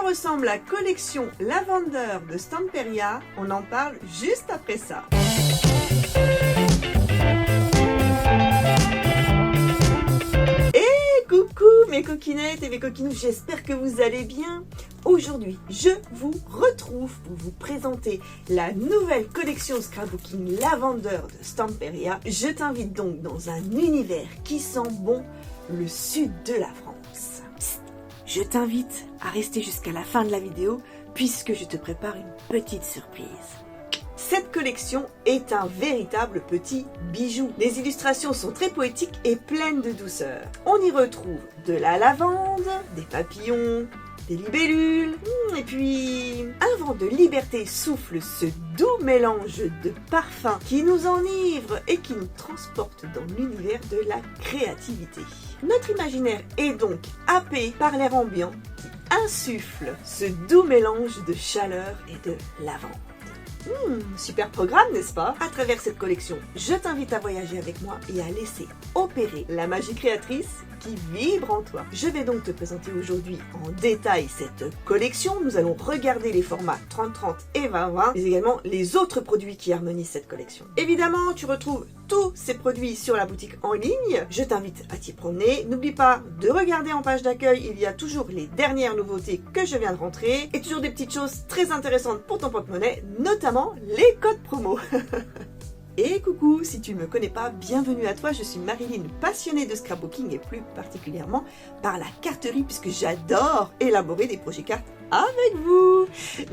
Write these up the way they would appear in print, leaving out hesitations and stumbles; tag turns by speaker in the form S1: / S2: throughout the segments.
S1: ressemble la collection Lavender de Stamperia? On en parle juste après ça. Coucou mes coquinettes et mes coquinous, j'espère que vous allez bien. Aujourd'hui, je vous retrouve pour vous présenter la nouvelle collection scrapbooking Lavender de Stamperia. Je t'invite donc dans un univers qui sent bon le sud de la France. Psst, je t'invite à rester jusqu'à la fin de la vidéo puisque je te prépare une petite surprise. Cette collection est un véritable petit bijou. Les illustrations sont très poétiques et pleines de douceur. On y retrouve de la lavande, des papillons, des libellules, et puis un vent de liberté souffle ce doux mélange de parfums qui nous enivre et qui nous transporte dans l'univers de la créativité. Notre imaginaire est donc happé par l'air ambiant qui insuffle ce doux mélange de chaleur et de lavande. Super programme, n'est-ce pas? À travers cette collection, je t'invite à voyager avec moi et à laisser opérer la magie créatrice qui vibre en toi. Je vais donc te présenter aujourd'hui en détail cette collection. Nous allons regarder les formats 30-30 et 20-20, mais également les autres produits qui harmonisent cette collection. Évidemment, tu retrouves tous ces produits sur la boutique en ligne. Je t'invite à t'y promener. N'oublie pas de regarder en page d'accueil, il y a toujours les dernières nouveautés que je viens de rentrer et toujours des petites choses très intéressantes pour ton porte-monnaie, notamment les codes promo. Et coucou, si tu ne me connais pas, bienvenue à toi, je suis Marilyn, passionnée de scrapbooking et plus particulièrement par la carterie puisque j'adore élaborer des projets cartes avec vous.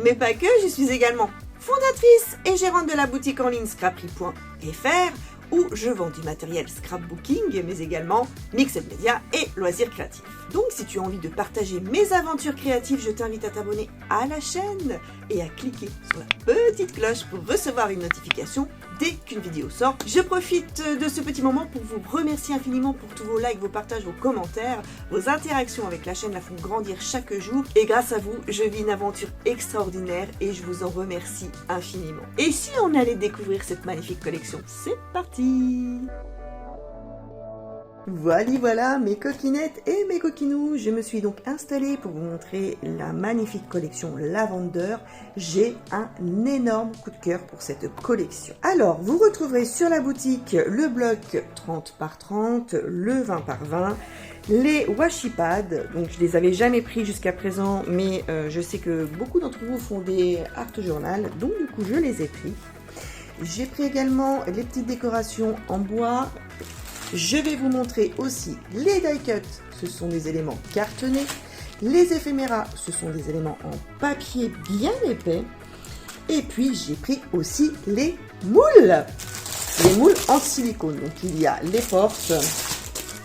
S1: Mais pas que, je suis également fondatrice et gérante de la boutique en ligne scrapery.fr où je vends du matériel scrapbooking mais également mixed media et loisirs créatifs. Donc si tu as envie de partager mes aventures créatives, je t'invite à t'abonner à la chaîne et à cliquer sur la petite cloche pour recevoir une notification dès qu'une vidéo sort. Je profite de ce petit moment pour vous remercier infiniment pour tous vos likes, vos partages, vos commentaires, vos interactions avec la chaîne la font grandir chaque jour et grâce à vous, je vis une aventure extraordinaire et je vous en remercie infiniment. Et si on allait découvrir cette magnifique collection, c'est parti! Voilà mes coquinettes et mes coquinous, je me suis donc installée pour vous montrer la magnifique collection Lavender. J'ai un énorme coup de cœur pour cette collection. Alors, vous retrouverez sur la boutique le bloc 30 par 30, le 20 par 20, les washi pads, donc je les avais jamais pris jusqu'à présent, mais je sais que beaucoup d'entre vous font des art journal, donc du coup je les ai pris. J'ai pris également les petites décorations en bois. Je vais vous montrer aussi les die cuts, ce sont des éléments cartonnés. Les éphéméras, ce sont des éléments en papier bien épais. Et puis j'ai pris aussi les moules. Les moules en silicone. Donc il y a les portes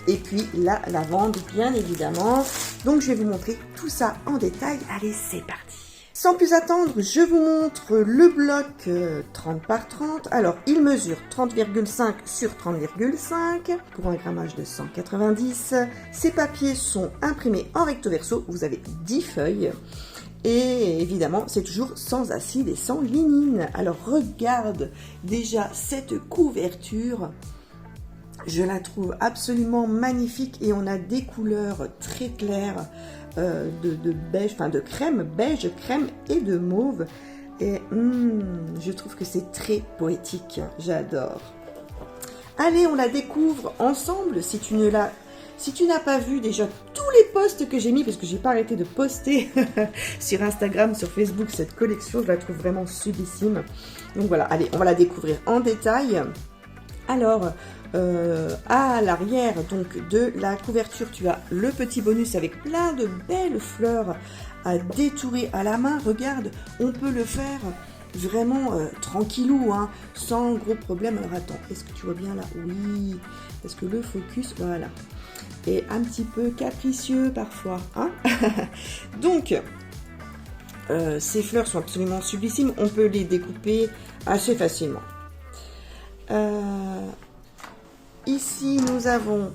S1: et puis la lavande bien évidemment. Donc je vais vous montrer tout ça en détail. Allez, c'est parti. Sans plus attendre, je vous montre le bloc 30 par 30. Alors, il mesure 30,5 sur 30,5 pour un grammage de 190. Ces papiers sont imprimés en recto verso. Vous avez 10 feuilles. Et évidemment, c'est toujours sans acide et sans lignine. Alors, regarde déjà cette couverture. Je la trouve absolument magnifique et on a des couleurs très claires de beige, enfin de crème, beige, crème et de mauve. Et je trouve que c'est très poétique, j'adore. Allez, on la découvre ensemble. Si tu n'as pas vu déjà tous les posts que j'ai mis, parce que j'ai pas arrêté de poster sur Instagram, sur Facebook, cette collection, je la trouve vraiment sublissime. Donc voilà, allez, on va la découvrir en détail. Alors, à l'arrière donc de la couverture, tu as le petit bonus avec plein de belles fleurs à détourer à la main. Regarde, on peut le faire vraiment tranquillou, hein, sans gros problème. Alors attends, est-ce que tu vois bien là? Oui, parce que le focus, voilà, est un petit peu capricieux parfois, hein. Donc, ces fleurs sont absolument sublissimes. On peut les découper assez facilement. Ici, nous avons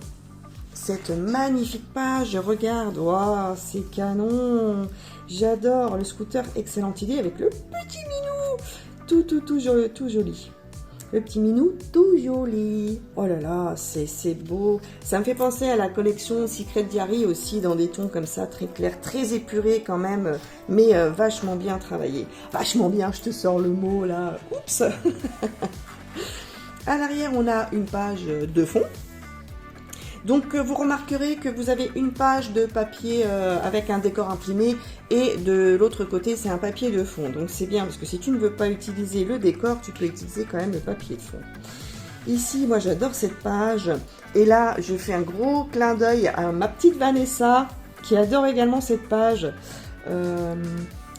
S1: cette magnifique page. Regarde, wow, c'est canon. J'adore le scooter, excellente idée avec le petit minou. Tout joli. Le petit minou tout joli. Oh là là, c'est beau. Ça me fait penser à la collection Secret Diary aussi, dans des tons comme ça, très clairs, très épurés quand même, mais vachement bien travaillés. Vachement bien, je te sors le mot là. Oups. À l'arrière, on a une page de fond. Donc vous remarquerez que vous avez une page de papier avec un décor imprimé et de l'autre côté c'est un papier de fond. Donc c'est bien parce que si tu ne veux pas utiliser le décor, tu peux utiliser quand même le papier de fond. Ici, moi j'adore cette page et là je fais un gros clin d'œil à ma petite Vanessa qui adore également cette page.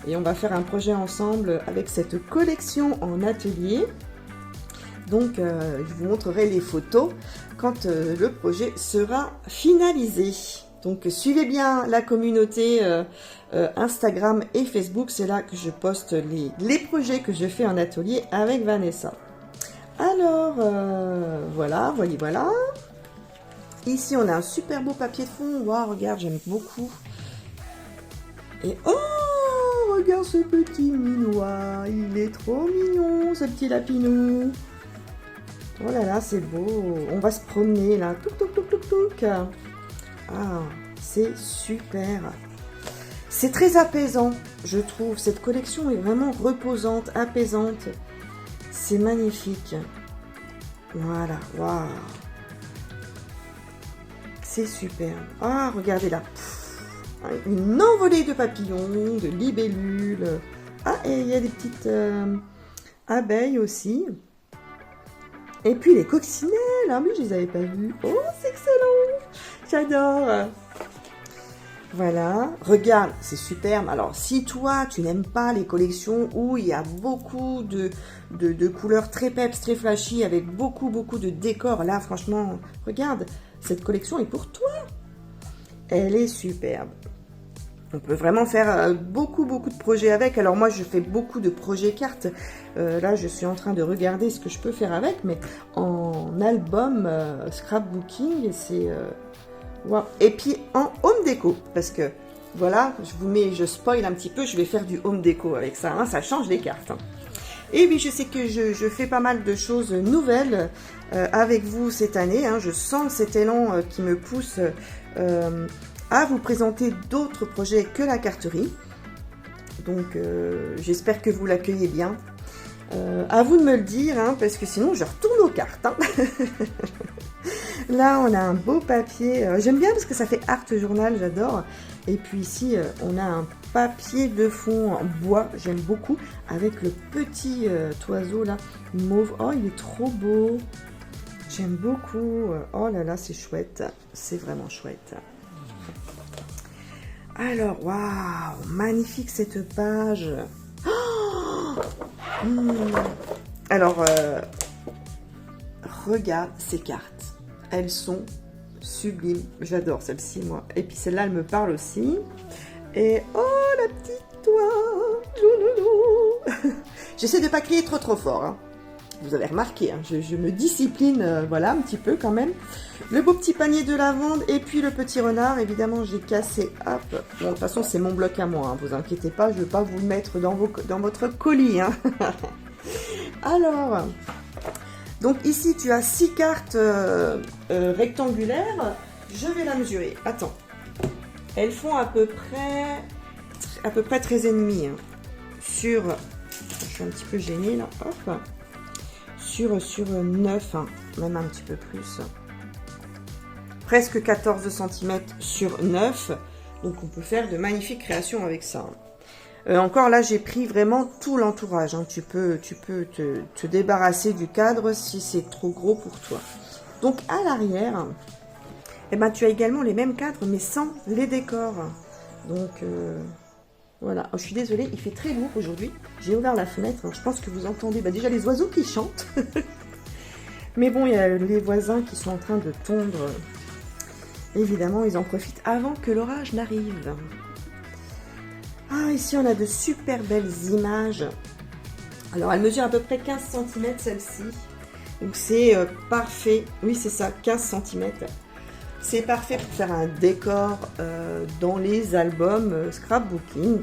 S1: Et on va faire un projet ensemble avec cette collection en atelier. Donc je vous montrerai les photos quand le projet sera finalisé. Donc suivez bien la communauté Instagram et Facebook, c'est là que je poste les projets que je fais en atelier avec Vanessa. Alors voilà. Ici on a un super beau papier de fond, waouh, regarde, j'aime beaucoup. Et oh, regarde ce petit minois, il est trop mignon ce petit lapinou. Oh là là, c'est beau. On va se promener là. Touc, touc, touc, touc, touc. Ah, c'est super. C'est très apaisant, je trouve. Cette collection est vraiment reposante, apaisante. C'est magnifique. Voilà, waouh. C'est super. Ah, regardez là. Une envolée de papillons, de libellules. Ah, et il y a des petites abeilles aussi. Et puis les coccinelles, ah mais je les avais pas vues. Oh, c'est excellent, j'adore. Voilà, regarde, c'est superbe. Alors, si toi, tu n'aimes pas les collections où il y a beaucoup de couleurs très peps, très flashy, avec beaucoup de décors, là, franchement, regarde, cette collection est pour toi. Elle est superbe. On peut vraiment faire beaucoup de projets avec. Alors moi, je fais beaucoup de projets cartes. Là, je suis en train de regarder ce que je peux faire avec, mais en album scrapbooking, c'est wow. Et puis en home déco, parce que voilà, je spoil un petit peu, je vais faire du home déco avec ça. Hein, ça change les cartes. Hein. Et puis je sais que je fais pas mal de choses nouvelles avec vous cette année. Hein, je sens cet élan qui me pousse à vous présenter d'autres projets que la carterie. Donc j'espère que vous l'accueillez bien. À vous de me le dire, hein, parce que sinon je retourne aux cartes. Hein. Là on a un beau papier, j'aime bien parce que ça fait art journal, j'adore. Et puis ici on a un papier de fond en bois, j'aime beaucoup, avec le petit oiseau là, mauve. Oh, il est trop beau, j'aime beaucoup. Oh là là, c'est chouette, c'est vraiment chouette. Alors, waouh, magnifique cette page. Oh Alors, regarde ces cartes. Elles sont sublimes. J'adore celle-ci, moi. Et puis celle-là, elle me parle aussi. Et oh, la petite toi. J'essaie de ne pas crier trop fort. Hein. Vous avez remarqué, hein, je me discipline, voilà, un petit peu quand même. Le beau petit panier de lavande et puis le petit renard. Évidemment, j'ai cassé, hop. Bon, de toute façon, c'est mon bloc à moi, hein, vous inquiétez pas, je ne vais pas vous le mettre dans votre colis. Hein. Alors, donc ici, tu as 6 cartes rectangulaires. Je vais la mesurer. Attends. Elles font à peu près 13,5 hein, sur... Je suis un petit peu gênée, là, hop. Sur 9, hein, même un petit peu plus. Presque 14 cm sur 9. Donc on peut faire de magnifiques créations avec ça. Encore là, j'ai pris vraiment tout l'entourage. Hein. Tu peux te débarrasser du cadre si c'est trop gros pour toi. Donc à l'arrière, eh ben, tu as également les mêmes cadres mais sans les décors. Donc voilà, oh, je suis désolée, il fait très lourd aujourd'hui. J'ai ouvert la fenêtre, alors je pense que vous entendez déjà les oiseaux qui chantent. Mais bon, il y a les voisins qui sont en train de tondre. Évidemment, ils en profitent avant que l'orage n'arrive. Ah, ici, on a de super belles images. Alors, elle mesure à peu près 15 cm, celle-ci. Donc, c'est parfait. Oui, c'est ça, 15 cm. C'est parfait pour faire un décor dans les albums scrapbooking.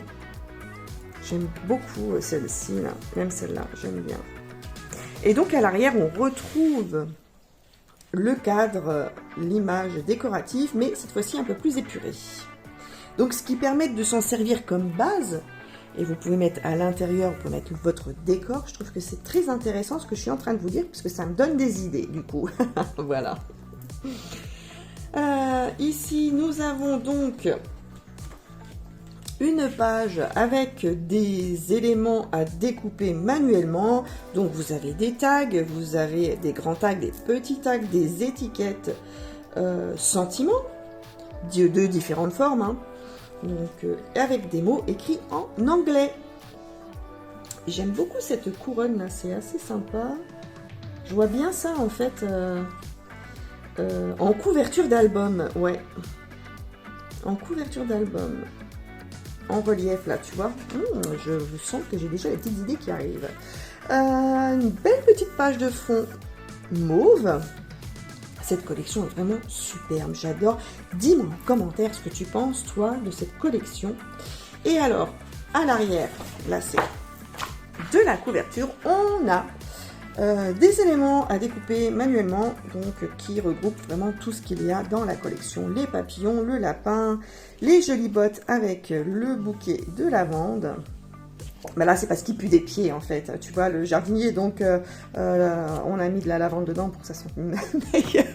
S1: J'aime beaucoup celle-ci, même celle-là, j'aime bien. Et donc à l'arrière, on retrouve le cadre, l'image décorative, mais cette fois-ci un peu plus épurée. Donc ce qui permet de s'en servir comme base, et vous pouvez mettre à l'intérieur, vous pouvez mettre votre décor. Je trouve que c'est très intéressant ce que je suis en train de vous dire, parce que ça me donne des idées du coup. Voilà. Ici, nous avons donc une page avec des éléments à découper manuellement. Donc vous avez des tags, vous avez des grands tags, des petits tags, des étiquettes sentiments de différentes formes, hein. Donc avec des mots écrits en anglais. J'aime beaucoup cette couronne là, c'est assez sympa. Je vois bien ça en fait en couverture d'album, ouais, en couverture d'album. En relief là, tu vois. Je sens que j'ai déjà les petites idées qui arrivent. Une belle petite page de fond mauve. Cette collection est vraiment superbe, j'adore. Dis-moi en commentaire ce que tu penses, toi, de cette collection. Et alors, à l'arrière, là c'est de la couverture, on a des éléments à découper manuellement, donc qui regroupent vraiment tout ce qu'il y a dans la collection. Les papillons, le lapin, les jolies bottes avec le bouquet de lavande. Mais là, c'est parce qu'il pue des pieds, en fait. Tu vois, le jardinier, donc, on a mis de la lavande dedans pour que ça sente meilleur.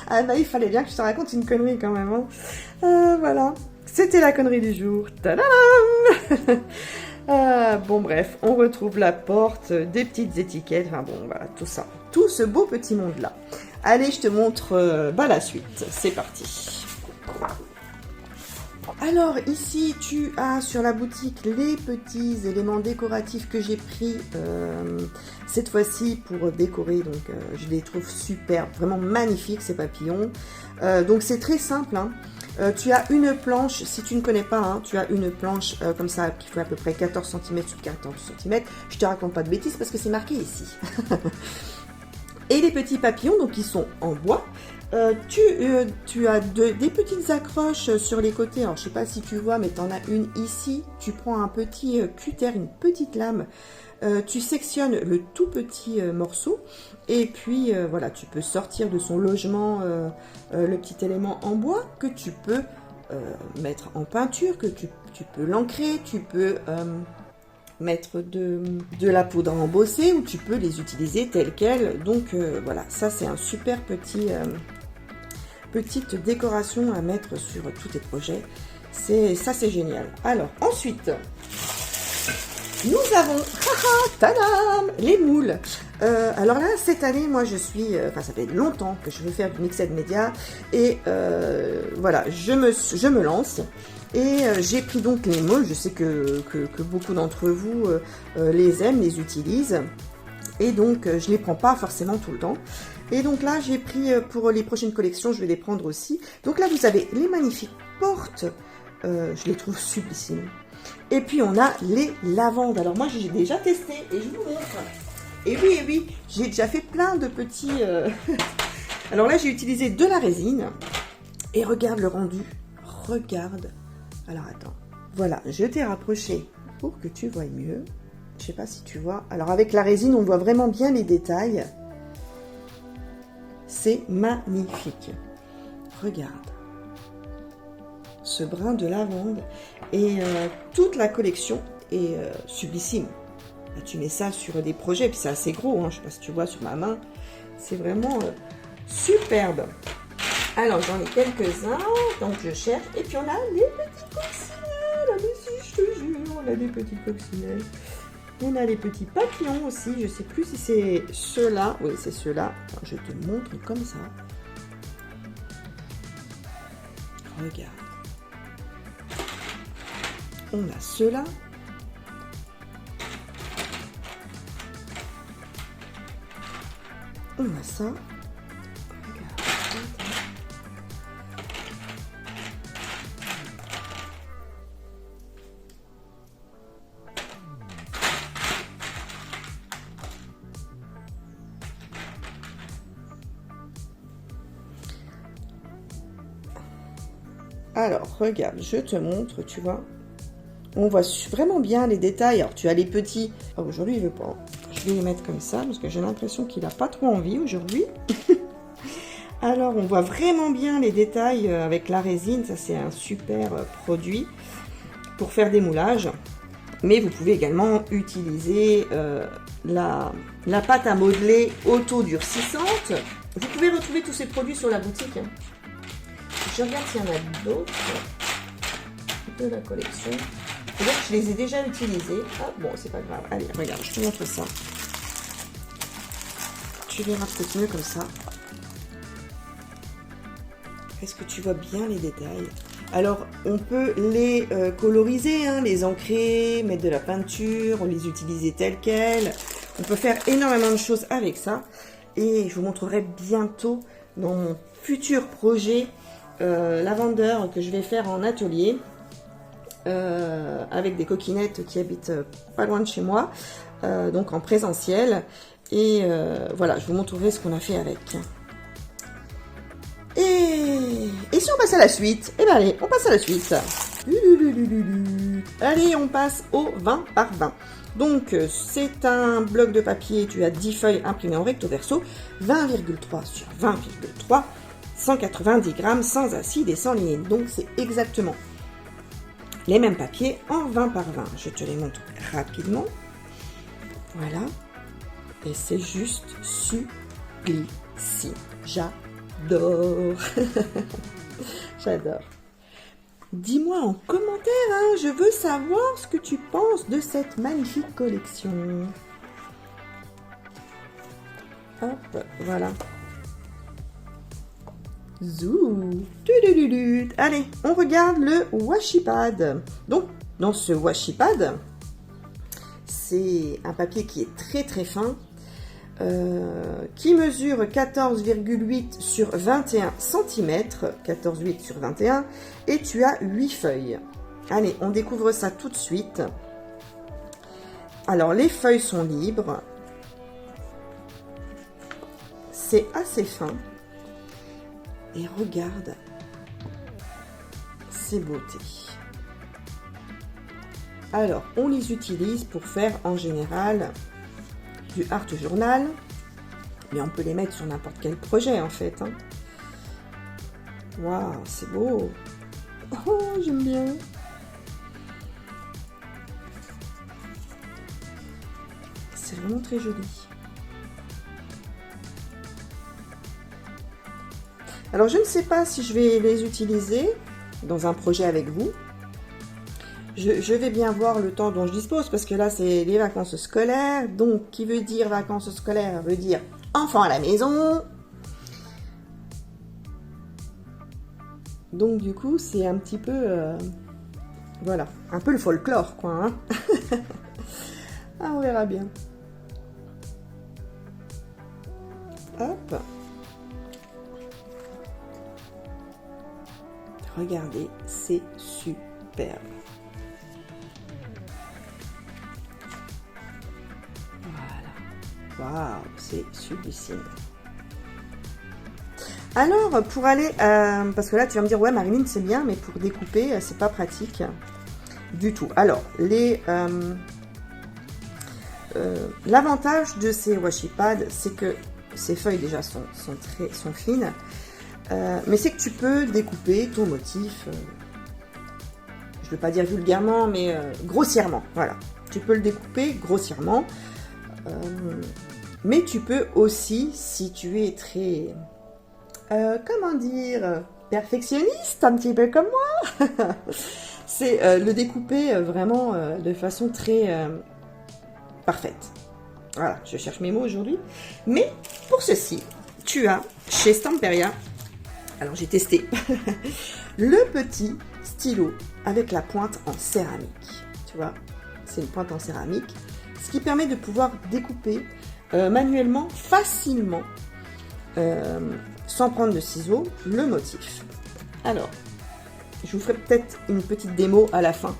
S1: Ah bah, il fallait bien que je te raconte une connerie, quand même. Hein. Voilà. C'était la connerie du jour. Tadam. Bon, bref, on retrouve la porte, des petites étiquettes. Enfin, bon, voilà, tout ça. Tout ce beau petit monde-là. Allez, je te montre la suite. C'est parti. Alors ici tu as sur la boutique les petits éléments décoratifs que j'ai pris cette fois-ci pour décorer, donc je les trouve superbes, vraiment magnifiques ces papillons. Donc c'est très simple, hein. Tu as une planche, si tu ne connais pas, hein, tu as une planche comme ça qui fait à peu près 14 cm sur 14 cm. Je te raconte pas de bêtises parce que c'est marqué ici. Et les petits papillons, donc ils sont en bois. Tu as des petites accroches sur les côtés. Alors je sais pas si tu vois, mais tu en as une ici. Tu prends un petit cutter, une petite lame. Tu sectionnes le tout petit morceau. Et puis voilà, tu peux sortir de son logement le petit élément en bois que tu peux mettre en peinture, que tu peux l'ancrer, tu peux mettre de la poudre à embosser ou tu peux les utiliser telles quelles. Donc voilà, ça c'est un super petite décoration à mettre sur tous tes projets. Ça c'est génial. Alors ensuite, nous avons tadam, les moules. Alors là, cette année, moi je suis, enfin ça fait longtemps que je veux faire du mixed media et voilà, je me lance. Et j'ai pris donc les moules, je sais que beaucoup d'entre vous les aiment, les utilisent. Et donc, je ne les prends pas forcément tout le temps. Et donc là, j'ai pris pour les prochaines collections, je vais les prendre aussi. Donc là, vous avez les magnifiques portes. Je les trouve sublissimes. Et puis, on a les lavandes. Alors moi, j'ai déjà testé et je vous montre. Et oui, j'ai déjà fait plein de petits... Alors là, j'ai utilisé de la résine. Et regarde le rendu. Regarde. Alors attends, voilà, je t'ai rapproché pour que tu vois mieux. Je sais pas si tu vois. Alors avec la résine, on voit vraiment bien les détails. C'est magnifique. Regarde. Ce brin de lavande. Et toute la collection est sublissime. Là, tu mets ça sur des projets, puis c'est assez gros, hein, je sais pas si tu vois sur ma main. C'est vraiment superbe. Alors, j'en ai quelques-uns, donc je cherche. Et puis, on a les petits coccinelles. Ah, mais si, je te jure, on a des petits coccinelles. On a les petits papillons aussi. Je ne sais plus si c'est ceux-là. Oui, c'est ceux-là. Je te montre comme ça. Regarde. On a ceux-là. On a ça. Alors, regarde, je te montre, tu vois. On voit vraiment bien les détails. Alors, tu as les petits... Oh, aujourd'hui, il veut pas. Je je vais les mettre comme ça parce que j'ai l'impression qu'il n'a pas trop envie aujourd'hui. Alors, on voit vraiment bien les détails avec la résine. Ça, c'est un super produit pour faire des moulages. Mais vous pouvez également utiliser la pâte à modeler auto-durcissante. Vous pouvez retrouver tous ces produits sur la boutique. Je regarde s'il y en a d'autres de la collection. Donc, je les ai déjà utilisés. Ah, bon, c'est pas grave. Allez, regarde, je te montre ça. Tu verras peut-être mieux comme ça. Est-ce que tu vois bien les détails? Alors, on peut les coloriser, hein, les ancrer, mettre de la peinture, les utiliser telles quelles. On peut faire énormément de choses avec ça. Et je vous montrerai bientôt dans mon futur projet lavandeur que je vais faire en atelier. Avec des coquinettes qui habitent pas loin de chez moi. Donc en présentiel. Et voilà, je vous montrerai ce qu'on a fait avec. Et si on passe à la suite? Eh bien allez, on passe à la suite. Allez, on passe au 20 par 20. Donc, c'est un bloc de papier, tu as 10 feuilles imprimées en recto verso, 20,3 sur 20,3, 190 grammes, sans acide et sans lignine. Donc, c'est exactement les mêmes papiers en 20 par 20. Je te les montre rapidement. Voilà. Et c'est juste sublime. J'adore. J'adore. Dis-moi en commentaire, hein, je veux savoir ce que tu penses de cette magnifique collection. Hop, voilà. Zou. Allez, on regarde le washi pad. Donc, dans ce washi pad, c'est un papier qui est très très fin, qui mesure 14,8 sur 21 cm, 14,8 sur 21, et tu as 8 feuilles. Allez, on découvre ça tout de suite. Alors, les feuilles sont libres. C'est assez fin. Et regarde ces beautés. Alors, on les utilise pour faire en général du art journal, mais on peut les mettre sur n'importe quel projet en fait. Hein. Waouh, c'est beau. Oh, j'aime bien. C'est vraiment très joli. Alors, je ne sais pas si je vais les utiliser dans un projet avec vous. Je vais bien voir le temps dont je dispose, parce que là, c'est les vacances scolaires. Donc, qui veut dire vacances scolaires veut dire enfants à la maison. Donc, du coup, c'est un petit peu... voilà, un peu le folklore, quoi. Hein. Ah, on verra bien. Hop. Regardez, c'est superbe. Voilà. Waouh, c'est sublime. Alors, pour aller... parce que là, tu vas me dire, ouais, Marilyn, c'est bien, mais pour découper, c'est pas pratique du tout. Alors, l'avantage de ces washi pads, c'est que ces feuilles, déjà, sont fines. Mais c'est que tu peux découper ton motif, je ne veux pas dire vulgairement, mais grossièrement, voilà. Tu peux le découper grossièrement, mais tu peux aussi, si tu es très, comment dire, perfectionniste, un petit peu comme moi, c'est le découper vraiment de façon très parfaite. Voilà, je cherche mes mots aujourd'hui. Mais pour ceci, tu as chez Stamperia, alors j'ai testé, le petit stylo avec la pointe en céramique. Tu vois, c'est une pointe en céramique, ce qui permet de pouvoir découper manuellement, facilement, sans prendre de ciseaux, le motif. Alors, je vous ferai peut-être une petite démo à la fin.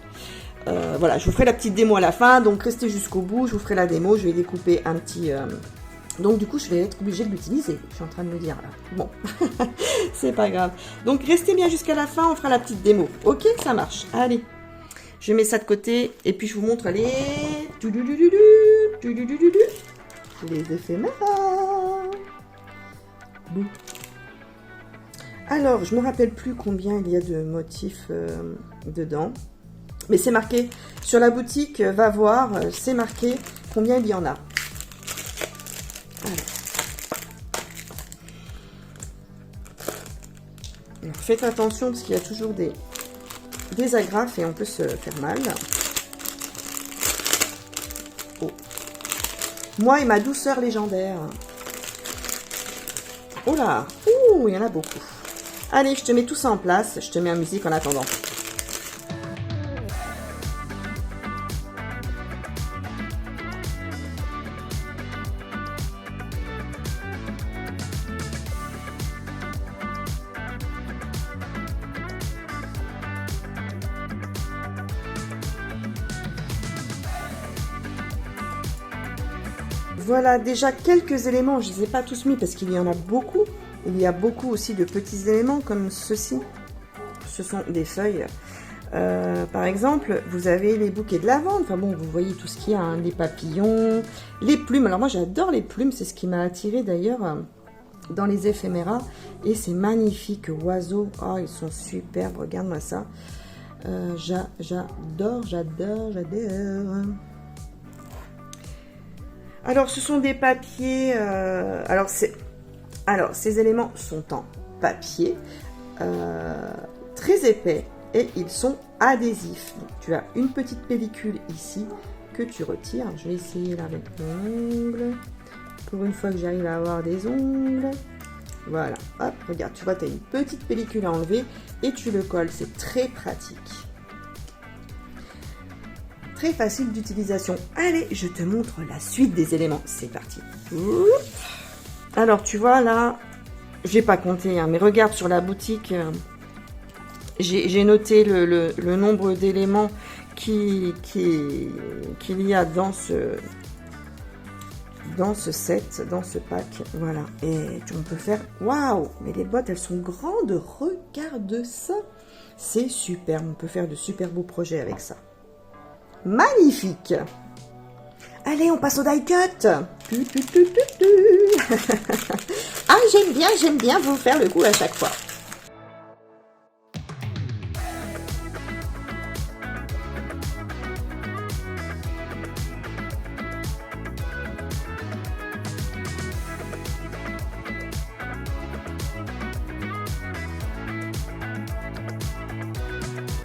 S1: Voilà, je vous ferai la petite démo à la fin, donc restez jusqu'au bout, je vous ferai la démo, je vais découper un petit... Donc du coup, je vais être obligée de l'utiliser, je suis en train de me dire là. Bon, c'est pas grave. Donc restez bien jusqu'à la fin, on fera la petite démo. Ok, ça marche. Allez, je mets ça de côté et puis je vous montre les... les éphéméras. Bon. Alors, je ne me rappelle plus combien il y a de motifs dedans. Mais c'est marqué sur la boutique, va voir, c'est marqué combien il y en a. Alors, faites attention parce qu'il y a toujours des agrafes et on peut se faire mal. Oh. Moi et ma douceur légendaire. Oh là, ouh, il y en a beaucoup. Allez, je te mets tout ça en place, je te mets en musique en attendant. Voilà déjà quelques éléments, je ne les ai pas tous mis parce qu'il y en a beaucoup. Il y a beaucoup aussi de petits éléments comme ceci. Ce sont des feuilles. Par exemple, vous avez les bouquets de lavande. Enfin bon, vous voyez tout ce qu'il y a, hein, les papillons, les plumes. Alors moi j'adore les plumes, c'est ce qui m'a attiré d'ailleurs dans les éphéméras. Et ces magnifiques oiseaux, oh ils sont superbes, regarde-moi ça. J'adore. Alors ce sont des papiers, alors ces éléments sont en papier très épais et ils sont adhésifs. Donc, tu as une petite pellicule ici que tu retires. Je vais essayer là avec mon ongle. Pour une fois que j'arrive à avoir des ongles. Voilà, hop, regarde, tu vois, tu as une petite pellicule à enlever et tu le colles. C'est très pratique. Très facile d'utilisation. Allez, je te montre la suite des éléments. C'est parti. Alors, tu vois, là, j'ai pas compté, hein, mais regarde sur la boutique, j'ai noté le nombre d'éléments qu'il y a dans ce set, dans ce pack. Voilà. Et on peut faire... Waouh! Mais les bottes, elles sont grandes. Regarde ça. C'est super. On peut faire de super beaux projets avec ça. Magnifique. Allez, on passe au die cut. Ah, j'aime bien vous faire le coup à chaque fois.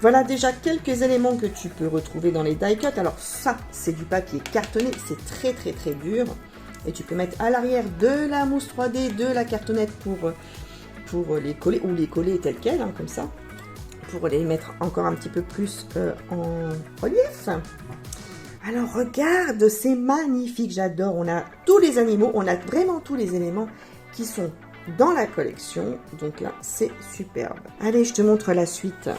S1: Voilà déjà quelques éléments que tu peux retrouver dans les die cut. Alors ça, c'est du papier cartonné, c'est très dur. Et tu peux mettre à l'arrière de la mousse 3D, de la cartonnette pour les coller, ou les coller telles quelles, hein, comme ça. Pour les mettre encore un petit peu plus en relief. Alors regarde, c'est magnifique, j'adore. On a tous les animaux, on a vraiment tous les éléments qui sont dans la collection. Donc là, c'est superbe. Allez, je te montre la suite.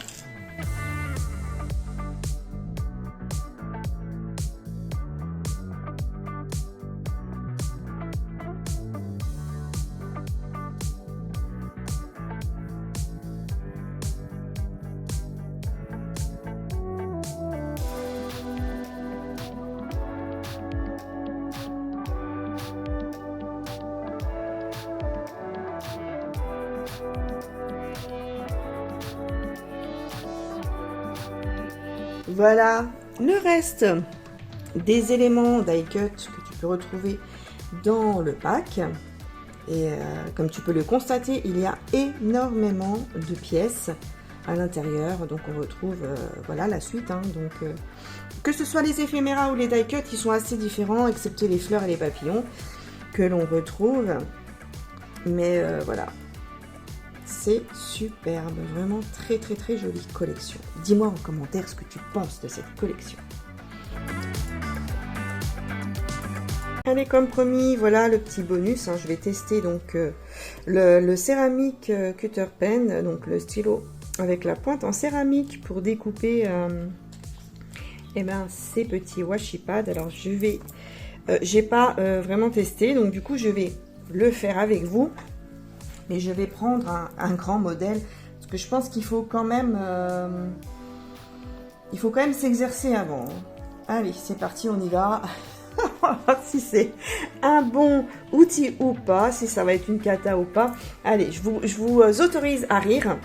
S1: Voilà le reste des éléments die cut que tu peux retrouver dans le pack. Et comme tu peux le constater, il y a énormément de pièces à l'intérieur. Donc on retrouve voilà la suite. Hein. Donc que ce soit les éphéméras ou les die cut, ils sont assez différents, excepté les fleurs et les papillons que l'on retrouve. Mais voilà. C'est superbe, vraiment très jolie collection. Dis-moi en commentaire ce que tu penses de cette collection. Allez, comme promis, voilà le petit bonus. Hein, je vais tester donc le céramique cutter pen, donc le stylo avec la pointe en céramique pour découper ces petits washi pads. Alors je vais, j'ai pas vraiment testé, donc du coup je vais le faire avec vous. Mais je vais prendre un grand modèle, parce que je pense qu'il faut quand même s'exercer avant. Allez, c'est parti, on y va. On va voir si c'est un bon outil ou pas, si ça va être une cata ou pas. Allez, je vous autorise à rire.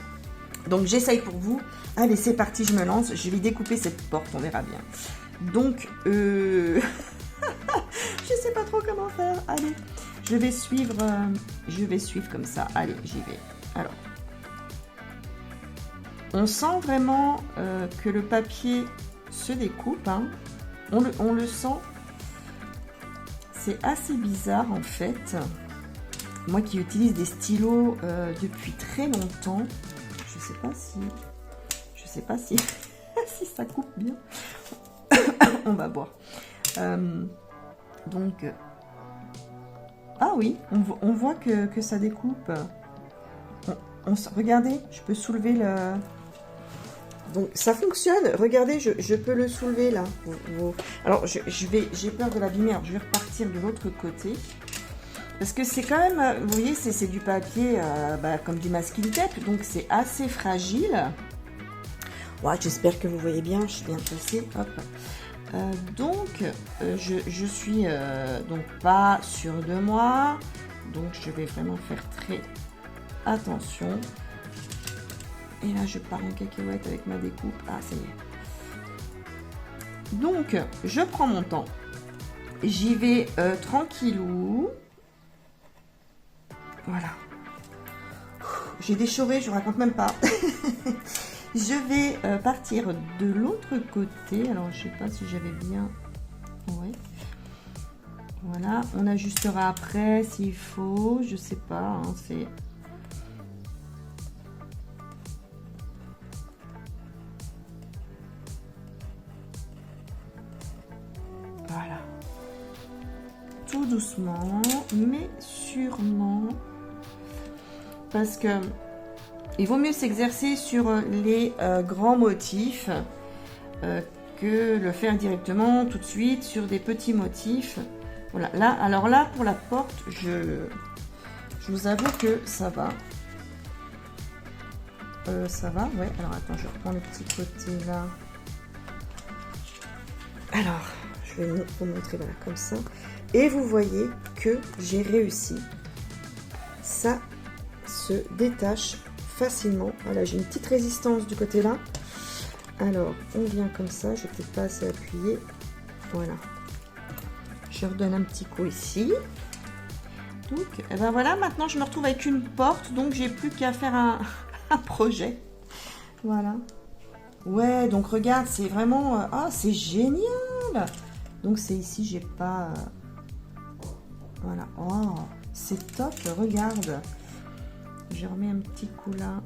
S1: Donc j'essaye pour vous. Allez, c'est parti, je me lance. Je vais découper cette porte, on verra bien. Donc, je sais pas trop comment faire. Allez, je vais suivre comme ça. Allez, j'y vais. Alors, on sent vraiment que le papier se découpe. Hein. On le sent. C'est assez bizarre en fait. Moi qui utilise des stylos depuis très longtemps, je sais pas si si ça coupe bien. On va voir. Donc, ah oui, on voit que ça découpe. Regardez, je peux soulever le... Donc ça fonctionne, regardez, je peux le soulever là. Alors j'ai peur de l'abîmer, je vais repartir de l'autre côté. Parce que c'est quand même, vous voyez, c'est du papier comme du masking tape, donc c'est assez fragile. Ouais, j'espère que vous voyez bien, je suis bien placée. Hop. Donc je suis donc pas sûre de moi, donc je vais vraiment faire très attention. Et là, je pars en cacahuète avec ma découpe. Ah, ça y est. Donc, je prends mon temps. J'y vais tranquillou. Voilà. J'ai déchoré, je raconte même pas. Je vais partir de l'autre côté. Alors, je sais pas si j'avais bien... Ouais. Voilà. On ajustera après s'il faut. Je sais pas. Hein, c'est... Voilà. Tout doucement, mais sûrement. Parce que il vaut mieux s'exercer sur les grands motifs que le faire directement tout de suite sur des petits motifs. Voilà. Là, alors là, pour la porte, je vous avoue que ça va. Ça va, ouais. Alors attends, je reprends le petit côté là. Alors, je vais vous montrer, voilà, comme ça. Et vous voyez que j'ai réussi. Ça se détache facilement. Voilà, j'ai une petite résistance du côté là. Alors, on vient comme ça. Je vais peut-être pas assez appuyer. Voilà. Je redonne un petit coup ici. Donc, et ben voilà, maintenant je me retrouve avec une porte. Donc, j'ai plus qu'à faire un projet. Voilà. Ouais, donc regarde, c'est vraiment... ah, c'est génial. Donc c'est ici, j'ai pas... voilà. Oh, c'est top, regarde. Je remets un petit coup là.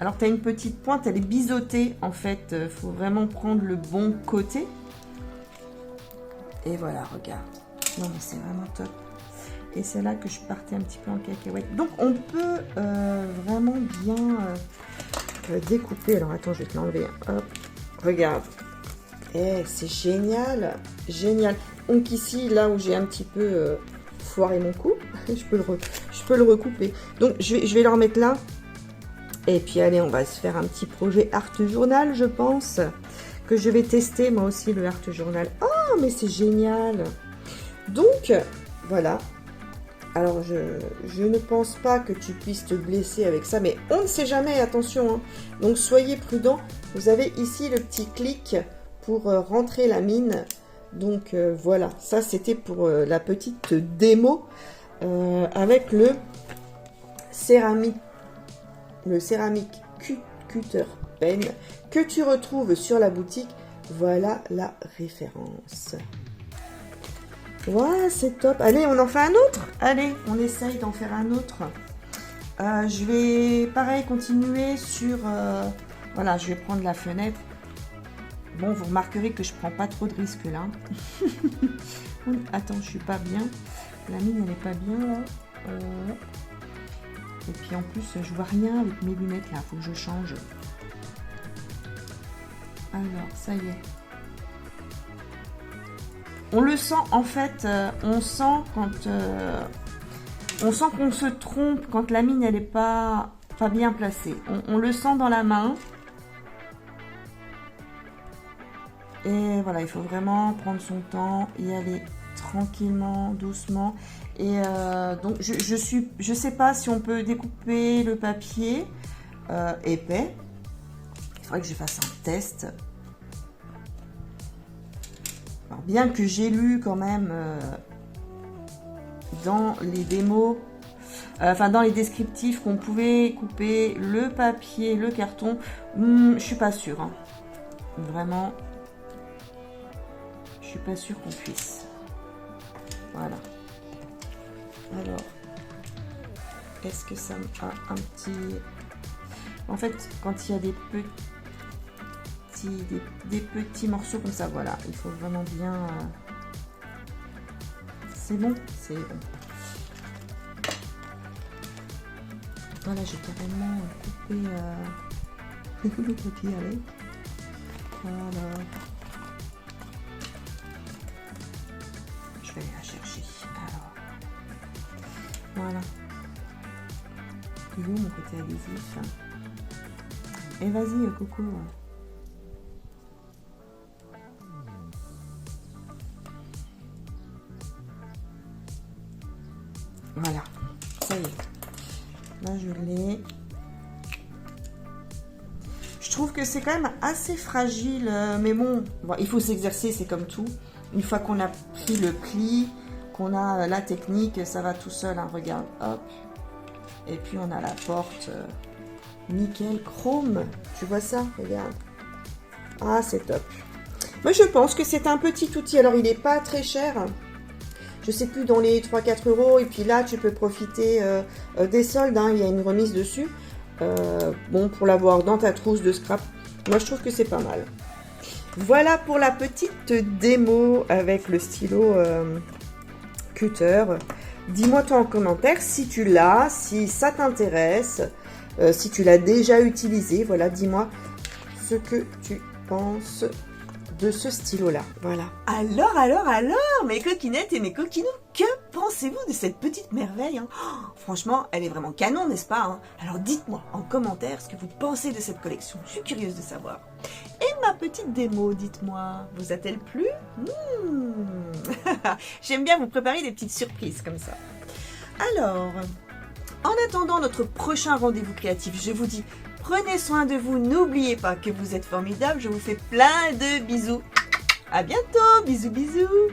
S1: Alors, tu as une petite pointe, elle est biseautée, en fait. Il faut vraiment prendre le bon côté. Et voilà, regarde. Non, mais c'est vraiment top. Et c'est là que je partais un petit peu en cacahuète. Donc, on peut vraiment bien... découper. Alors attends, je vais te l'enlever. Hop, regarde. Eh, c'est génial, génial. Donc ici, là où j'ai un petit peu foiré mon coup, je peux le recouper. Donc je vais le remettre là. Et puis allez, on va se faire un petit projet art journal, je pense, que je vais tester moi aussi le art journal. Oh, mais c'est génial. Donc voilà. Alors, je ne pense pas que tu puisses te blesser avec ça, mais on ne sait jamais, attention. Hein. Donc, soyez prudents. Vous avez ici le petit clic pour rentrer la mine. Donc, voilà. Ça, c'était pour la petite démo avec le céramique cutter pen que tu retrouves sur la boutique. Voilà la référence. Ouais, c'est top. Allez, on en fait un autre. Allez, on essaye d'en faire un autre. Je vais, pareil, continuer sur... voilà, je vais prendre la fenêtre. Bon, vous remarquerez que je prends pas trop de risques là. Attends, je suis pas bien. La mine, elle est pas bien là. Et puis en plus, je vois rien avec mes lunettes là. Faut que je change. Alors, ça y est. On le sent en fait, on sent qu'on se trompe quand la mine elle est pas bien placée. On le sent dans la main. Et voilà, il faut vraiment prendre son temps, y aller tranquillement, doucement. Et donc je sais pas si on peut découper le papier épais. Il faudrait que je fasse un test. Alors, bien que j'ai lu quand même dans les démos, enfin dans les descriptifs qu'on pouvait couper le papier, le carton, je suis pas sûre. Hein. Vraiment, je suis pas sûre qu'on puisse. Voilà. Alors, est-ce que ça a un petit... En fait, quand il y a des petits morceaux comme ça, voilà, il faut vraiment bien... C'est bon, c'est bon. Voilà, j'ai carrément coupé le papier avec. Voilà. Je vais aller la chercher. Alors. Voilà. Il est où mon côté adhésif? Et vas-y, coucou. Voilà, ça y est. Là, je l'ai. Je trouve que c'est quand même assez fragile, mais bon, il faut s'exercer, c'est comme tout. Une fois qu'on a pris le pli, qu'on a la technique, ça va tout seul, hein, regarde, hop. Et puis on a la porte nickel chrome. Tu vois ça? Regarde. Ah, c'est top. Moi, je pense que c'est un petit outil. Alors, il n'est pas très cher. Je sais plus, dans les 3-4 euros. Et puis là, tu peux profiter des soldes. Hein, il y a une remise dessus. Bon, pour l'avoir dans ta trousse de scrap. Moi, je trouve que c'est pas mal. Voilà pour la petite démo avec le stylo cutter. Dis-moi toi en commentaire si tu l'as, si ça t'intéresse, si tu l'as déjà utilisé. Voilà, dis-moi ce que tu penses de ce stylo-là. Voilà. Alors, mes coquinettes et mes coquinous, que pensez-vous de cette petite merveille, hein? Franchement, elle est vraiment canon, n'est-ce pas, hein? Alors dites-moi en commentaire ce que vous pensez de cette collection. Je suis curieuse de savoir. Et ma petite démo, dites-moi, vous a-t-elle plu? J'aime bien vous préparer des petites surprises comme ça. Alors, en attendant notre prochain rendez-vous créatif, je vous dis, prenez soin de vous, n'oubliez pas que vous êtes formidables, je vous fais plein de bisous. À bientôt, bisous bisous.